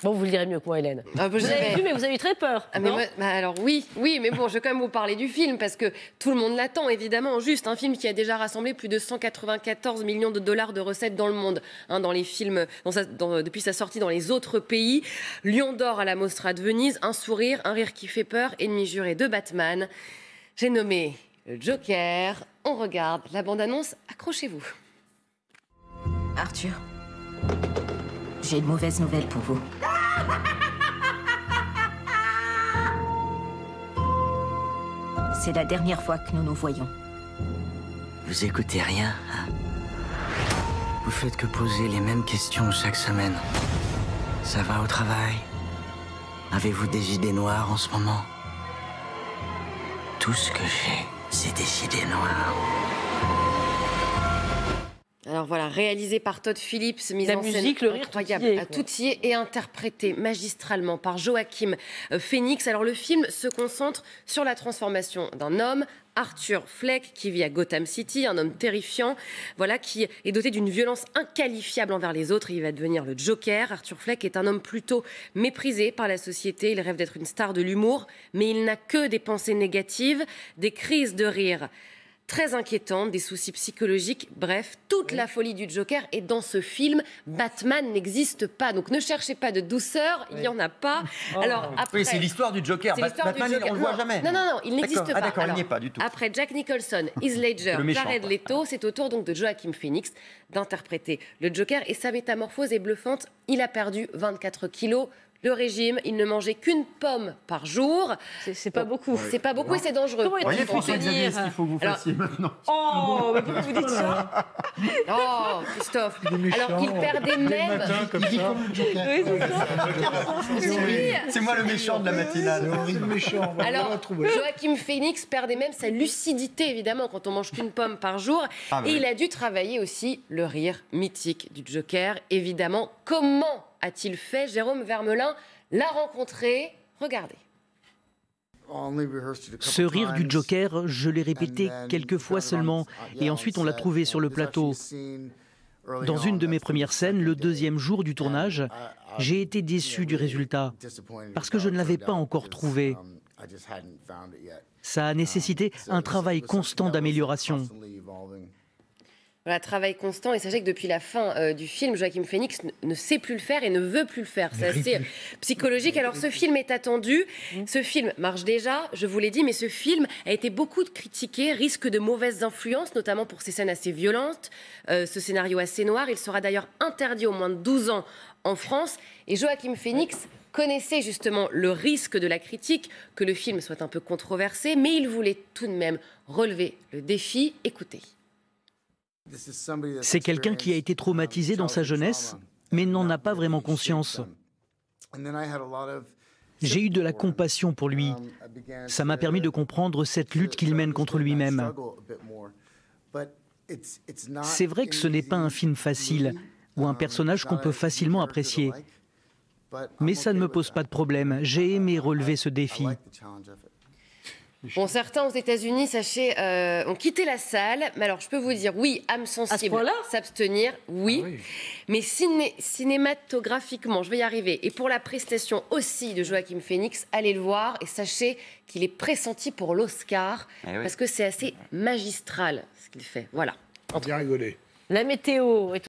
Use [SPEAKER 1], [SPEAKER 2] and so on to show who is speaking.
[SPEAKER 1] Bon, vous le direz mieux que moi, Hélène.
[SPEAKER 2] Ah, bah,
[SPEAKER 1] vous avez vu, mais vous avez eu très peur.
[SPEAKER 2] Ah, mais alors oui, mais bon, je vais quand même vous parler du film parce que tout le monde l'attend, évidemment. Juste un film qui a déjà rassemblé plus de 194 millions de dollars de recettes dans le monde, hein, dans les films, depuis sa sortie dans les autres pays. Lion d'or à la Mostra de Venise, un sourire, un rire qui fait peur, ennemi juré de Batman. J'ai nommé le Joker. On regarde la bande-annonce. Accrochez-vous.
[SPEAKER 3] Arthur, j'ai une mauvaise nouvelle pour vous. C'est la dernière fois que nous nous voyons.
[SPEAKER 4] Vous écoutez rien, hein? Vous faites que poser les mêmes questions chaque semaine. Ça va au travail? Avez-vous des idées noires en ce moment? Tout ce que j'ai, c'est des idées noires.
[SPEAKER 2] Alors voilà, réalisé par Todd Phillips, mise en scène
[SPEAKER 1] musique, le rire,
[SPEAKER 2] incroyable, tout y est, et interprété magistralement par Joaquin Phoenix. Alors le film se concentre sur la transformation d'un homme, Arthur Fleck, qui vit à Gotham City, un homme terrifiant, voilà, qui est doté d'une violence inqualifiable envers les autres. Il va devenir le Joker. Arthur Fleck est un homme plutôt méprisé par la société. Il rêve d'être une star de l'humour, mais il n'a que des pensées négatives, des crises de rire très inquiétante, des soucis psychologiques, bref, toute la folie du Joker. Et dans ce film, Batman n'existe pas. Donc ne cherchez pas de douceur, il n'y en a pas. Alors, après,
[SPEAKER 5] oui, c'est l'histoire du Joker. Batman, on ne le voit jamais.
[SPEAKER 2] Non, il n'existe pas.
[SPEAKER 5] Ah d'accord, il n'y est pas du tout.
[SPEAKER 2] Après Jack Nicholson, Heath Ledger, Jared Leto, c'est au tour donc de Joaquin Phoenix d'interpréter le Joker. Et sa métamorphose est bluffante. Il a perdu 24 kilos. Le régime, il ne mangeait qu'une pomme par jour.
[SPEAKER 1] C'est pas beaucoup.
[SPEAKER 2] C'est pas beaucoup et c'est dangereux.
[SPEAKER 1] Voyez,
[SPEAKER 5] François Xavier, ce qu'il faut que vous fassiez maintenant.
[SPEAKER 1] Oh, mais pourquoi vous dites ça?
[SPEAKER 2] Oh, Christophe. Alors qu'il perdait même...
[SPEAKER 5] C'est moi le méchant de la matinale.
[SPEAKER 6] Méchant.
[SPEAKER 2] Alors, Joaquin Phoenix perdait même sa lucidité, évidemment, quand on mange qu'une pomme par jour. Et il a dû travailler aussi le rire mythique du Joker, évidemment. Comment a-t-il fait? Jérôme Vermelin l'a rencontré. Regardez.
[SPEAKER 7] Ce rire du Joker, je l'ai répété quelques fois seulement, et ensuite on l'a trouvé sur le plateau. Dans une de mes premières scènes, le deuxième jour du tournage, j'ai été déçu du résultat, parce que je ne l'avais pas encore trouvé. Ça a nécessité un travail constant d'amélioration.
[SPEAKER 2] Voilà, travail constant. Et sachez que depuis la fin du film, Joaquin Phoenix ne sait plus le faire et ne veut plus le faire. C'est assez psychologique. Alors, ce film est attendu. Ce film marche déjà, je vous l'ai dit, mais ce film a été beaucoup critiqué, risque de mauvaises influences, notamment pour ses scènes assez violentes, ce scénario assez noir. Il sera d'ailleurs interdit aux moins de 12 ans en France. Et Joaquin Phoenix connaissait justement le risque de la critique, que le film soit un peu controversé, mais il voulait tout de même relever le défi. Écoutez.
[SPEAKER 7] C'est quelqu'un qui a été traumatisé dans sa jeunesse, mais n'en a pas vraiment conscience. J'ai eu de la compassion pour lui. Ça m'a permis de comprendre cette lutte qu'il mène contre lui-même. C'est vrai que ce n'est pas un film facile, ou un personnage qu'on peut facilement apprécier. Mais ça ne me pose pas de problème. J'ai aimé relever ce défi.
[SPEAKER 2] Bon, certains aux États-Unis, sachez, ont quitté la salle. Mais alors, je peux vous dire, oui, âme sensible, s'abstenir, oui. Ah oui. Mais cinématographiquement, je vais y arriver. Et pour la prestation aussi de Joaquin Phoenix, allez le voir et sachez qu'il est pressenti pour l'Oscar parce que c'est assez magistral ce qu'il fait. Voilà.
[SPEAKER 6] Bien rigolé.
[SPEAKER 1] La météo est